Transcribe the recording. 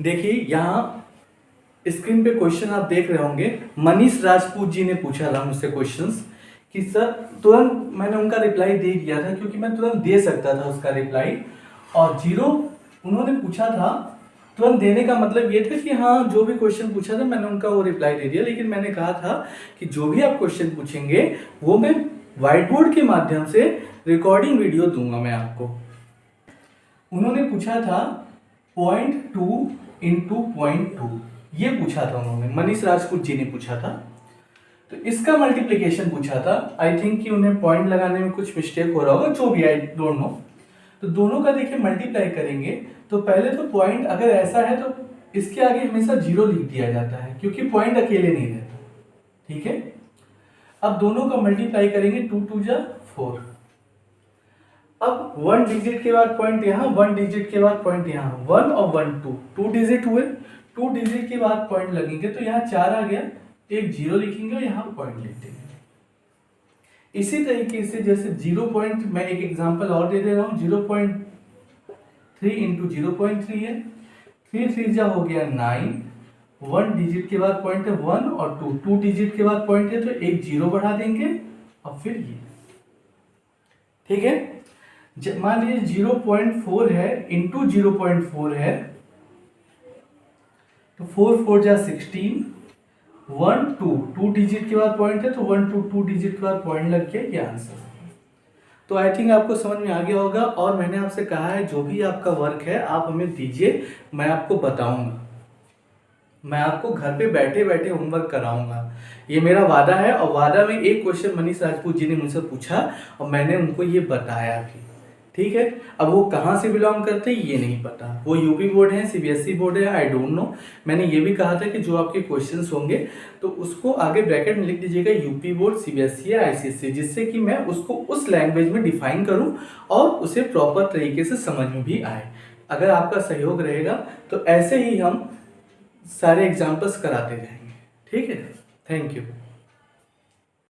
देखिए यहाँ स्क्रीन पे क्वेश्चन आप देख रहे होंगे, मनीष राजपूत जी ने पूछा था मुझसे क्वेश्चंस कि सर, तुरंत मैंने उनका रिप्लाई दे दिया था क्योंकि मैं तुरंत दे सकता था उसका रिप्लाई। और जीरो उन्होंने पूछा था, तुरंत देने का मतलब ये था कि हाँ जो भी क्वेश्चन पूछा था मैंने उनका वो रिप्लाई दे दिया, लेकिन मैंने कहा था कि जो भी आप क्वेश्चन पूछेंगे वो मैं व्हाइट बोर्ड के माध्यम से रिकॉर्डिंग वीडियो दूंगा मैं आपको। उन्होंने पूछा था 0.2 इंटू 0.2, ये पूछा था उन्होंने, मनीष राजपूत जी ने पूछा था। तो इसका मल्टीप्लिकेशन पूछा था। आई थिंक कि उन्हें पॉइंट लगाने में कुछ मिस्टेक हो रहा होगा, जो भी, आई डोंट नो। तो दोनों का देखिए मल्टीप्लाई करेंगे तो पहले तो पॉइंट अगर ऐसा है तो इसके आगे हमेशा जीरो लिख दिया जाता है क्योंकि पॉइंट अकेले नहीं रहता। ठीक है, अब दोनों का मल्टीप्लाई करेंगे, 2 2 जा 4। अब 1 डिजिट के बाद पॉइंट यहाँ, 1 डिजिट के बाद पॉइंट यहाँ, 1 और 1 2 डिजिट हुए, 2 डिजिट के बाद पॉइंट लगेंगे तो यहाँ 4 आ गया, एक जीरो लिखेंगे और यहाँ पॉइंट लिख देंगे। इसी तरीके से जैसे 0 पॉइंट, मैं एक एग्जांपल और दे दे रहा हूँ, 0.3 इंटू 0.3 है, 3 3 जा हो गया 9, 1 डिजिट के बाद पॉइंट है 1 और 2 डिजिट के बाद पॉइंट है तो एक जीरो बढ़ा देंगे और फिर ये। ठीक है, मान लीजिए 0.4 है इंटू 0.4 है तो 4 4 जा 16, 1 2 डिजिट के बाद पॉइंट है तो 1 2 डिजिट के बाद पॉइंट लग गया, ये आंसर। तो आई थिंक आपको समझ में आ गया होगा। और मैंने आपसे कहा है जो भी आपका वर्क है आप हमें दीजिए, मैं आपको बताऊंगा, मैं आपको घर पे बैठे बैठे होमवर्क कराऊंगा, ये मेरा वादा है। और वादा में एक क्वेश्चन मनीष राजपूत जी ने मुझसे पूछा और मैंने उनको ये बताया भी। ठीक है, अब वो कहाँ से बिलोंग करते हैं ये नहीं पता, वो यूपी बोर्ड है, सीबीएसई बोर्ड है, आई डोंट नो। मैंने ये भी कहा था कि जो आपके क्वेश्चंस होंगे तो उसको आगे ब्रैकेट में लिख दीजिएगा यूपी बोर्ड, सीबीएसई या आईसीएसई, जिससे कि मैं उसको उस लैंग्वेज में डिफाइन करूं और उसे प्रॉपर तरीके से समझ में भी आए। अगर आपका सहयोग रहेगा तो ऐसे ही हम सारे एग्जाम्पल्स कराते जाएंगे। ठीक है, थैंक यू।